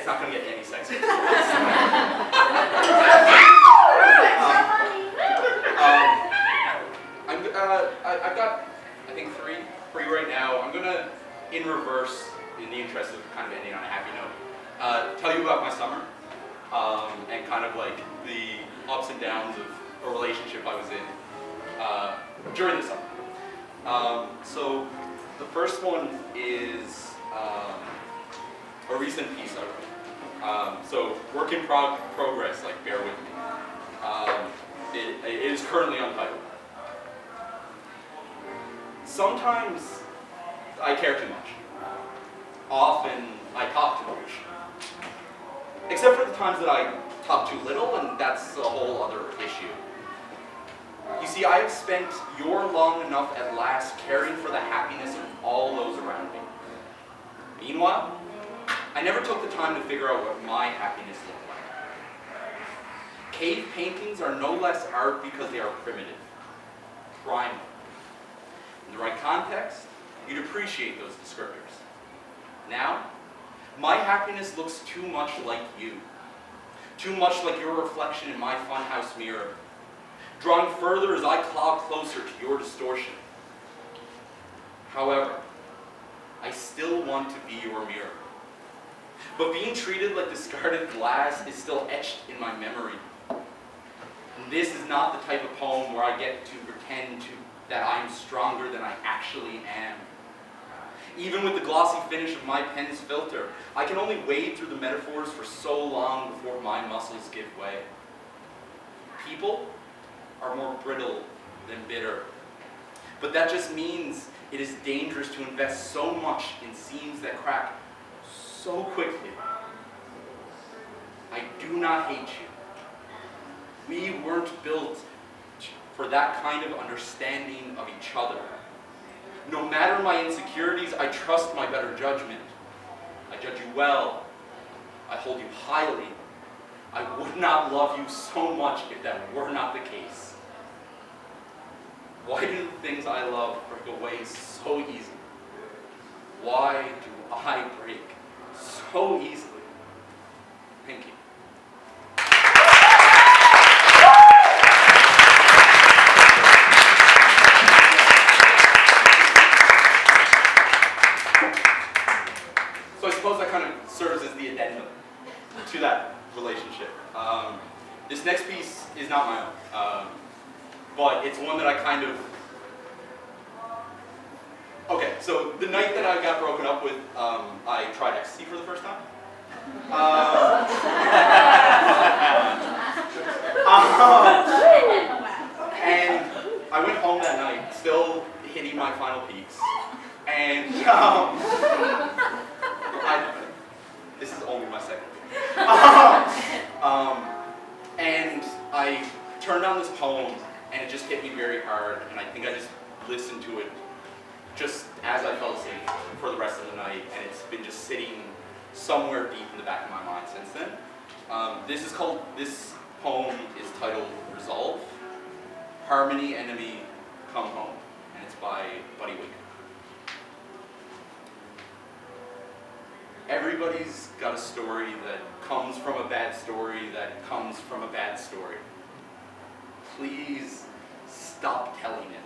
it's not going to get any sexier. I've got, I think, three right now. I'm going to, in reverse, in the interest of kind of ending on a happy note, tell you about my summer and kind of like the ups and downs of a relationship I was in during the summer. So the first one is a recent piece I wrote. So work in progress, like bear with me. It is currently untitled. Sometimes I care too much. Often I talk too much. Except for the times that I talk too little, and that's a whole other issue. You see, I have spent your long enough at last caring for the happiness of all those around me. Meanwhile, I never took the time to figure out what my happiness looked like. Cave paintings are no less art because they are primitive, primal. In the right context, you'd appreciate those descriptors. Now, my happiness looks too much like you. Too much like your reflection in my funhouse mirror, drawing further as I claw closer to your distortion. However, I still want to be your mirror. But being treated like discarded glass is still etched in my memory. And this is not the type of poem where I get to pretend that I'm stronger than I actually am. Even with the glossy finish of my pen's filter, I can only wade through the metaphors for so long before my muscles give way. People are more brittle than bitter. But that just means it is dangerous to invest so much in seams that crack so quickly. I do not hate you. We weren't built for that kind of understanding of each other. No matter my insecurities, I trust my better judgment. I judge you well. I hold you highly. I would not love you so much if that were not the case. Why do the things I love break away so easily? Why do I break so easily? Thank you. So I suppose that kind of serves as the addendum to that relationship. This next piece is not my own, but it's one that I kind of... Okay, so the night that I got broken up with, I tried ecstasy for the first time. And I went home that night, still hitting my final peaks, and this is only my second week. And I turned on this poem, and it just hit me very hard, and I think I just listened to it just as I fell asleep for the rest of the night, and it's been just sitting somewhere deep in the back of my mind since then. This poem is titled Resolve, Harmony, Enemy, Come Home, and it's by Buddy Wick. Everybody's got a story that comes from a bad story that comes from a bad story. Please stop telling it.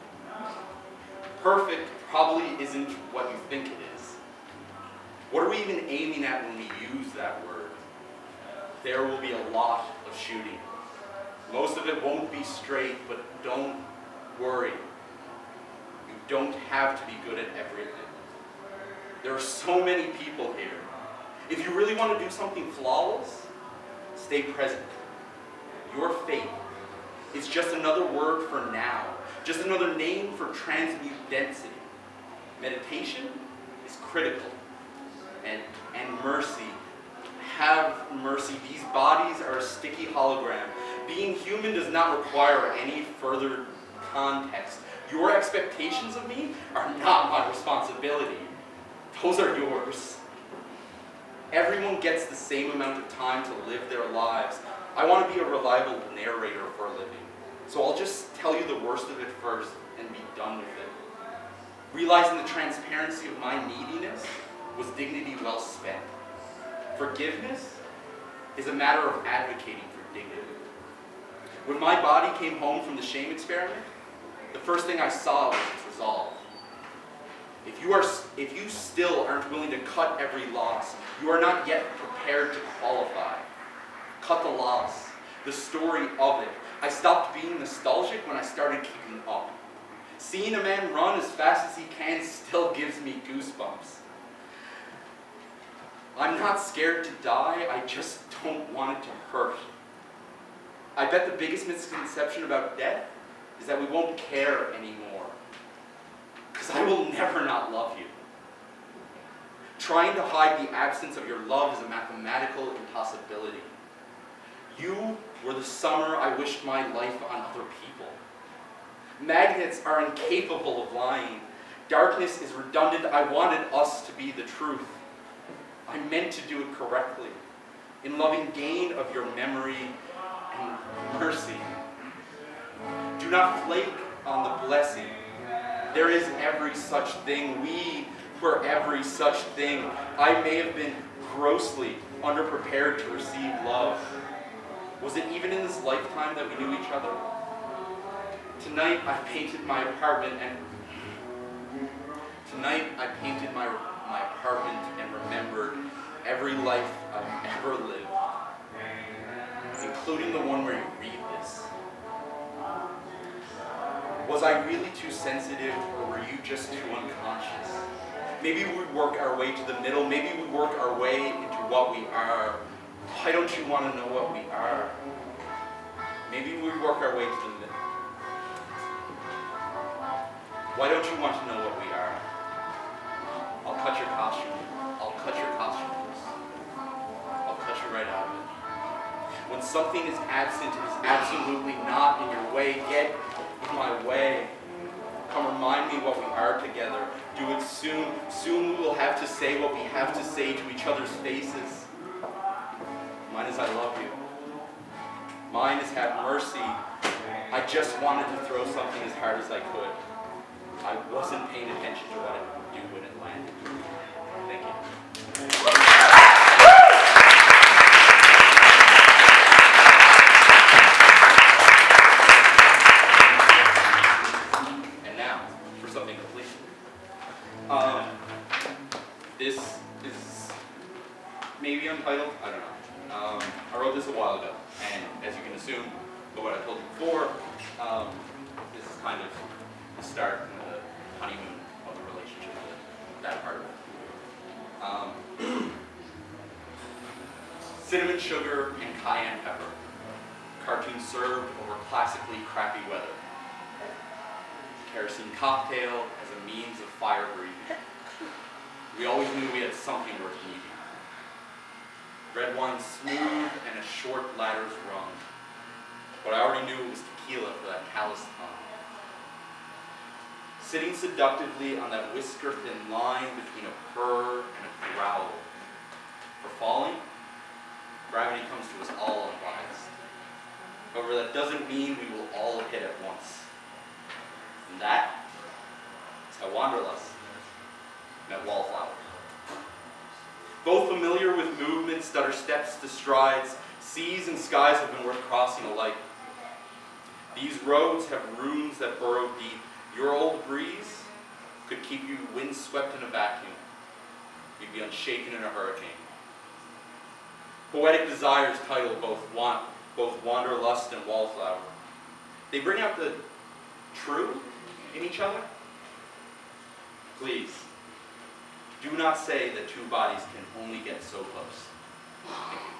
Perfect probably isn't what you think it is. What are we even aiming at when we use that word? There will be a lot of shooting. Most of it won't be straight, but don't worry. You don't have to be good at everything. There are so many people here. If you really want to do something flawless, stay present. Your faith is just another word for now, just another name for transmute density. Meditation is critical. And mercy. Have mercy. These bodies are a sticky hologram. Being human does not require any further context. Your expectations of me are not my responsibility. Those are yours. Everyone gets the same amount of time to live their lives. I want to be a reliable narrator for a living. So I'll just tell you the worst of it first and be done with it. Realizing the transparency of my neediness was dignity well spent. Forgiveness is a matter of advocating for dignity. When my body came home from the shame experiment, the first thing I saw was its resolve. If you still aren't willing to cut every loss, you are not yet prepared to qualify. Cut the loss, the story of it. I stopped being nostalgic when I started keeping up. Seeing a man run as fast as he can still gives me goosebumps. I'm not scared to die, I just don't want it to hurt. I bet the biggest misconception about death is that we won't care anymore. Because I will never not love you. Trying to hide the absence of your love is a mathematical impossibility. You were the summer I wished my life on other people. Magnets are incapable of lying. Darkness is redundant. I wanted us to be the truth. I meant to do it correctly, in loving gain of your memory and mercy. Do not flake on the blessing. There is every such thing. We were every such thing. I may have been grossly underprepared to receive love. Was it even in this lifetime that we knew each other? Tonight I painted my apartment and remembered every life I've ever lived, including the one where you read this. Was I really too sensitive, or were you just too unconscious? Maybe we work our way to the middle. Maybe we work our way into what we are. Why don't you want to know what we are? Maybe we work our way to the middle. Why don't you want to know what we are? I'll cut your costume. I'll cut your costume loose. I'll cut you right out of it. When something is absent, it is absolutely not in your way. Get in my way. Come remind me what we are together. Do it soon. Soon we will have to say what we have to say to each other's faces. Mine is I love you. Mine is have mercy. I just wanted to throw something as hard as I could. I wasn't paying attention to what it would do when it landed. Thank you. And now, for something complete. This is maybe untitled, I don't know. I wrote this a while ago, and as you can assume, by what I told you before, this is kind of the start and the honeymoon of the relationship with that part of it. Cinnamon sugar and cayenne pepper. Cartoon served over classically crappy weather. Kerosene cocktail as a means of fire breathing. We always knew we had something worth eating. Red wine smooth and a short ladder's rung. But I already knew it was tequila for that callous tongue. Sitting seductively on that whisker-thin line between a purr and a growl. For falling, gravity comes to us all unbiased. However, that doesn't mean we will all hit at once. And that is how Wanderlust met Wallflower. Both familiar with movements, stutter steps to strides, seas and skies have been worth crossing alike. These roads have rooms that burrow deep. Your old breeze could keep you windswept in a vacuum. You'd be unshaken in a hurricane. Poetic Desires title both Wanderlust and Wallflower. They bring out the true in each other. Please, do not say that two bodies can only get so close. Thank you.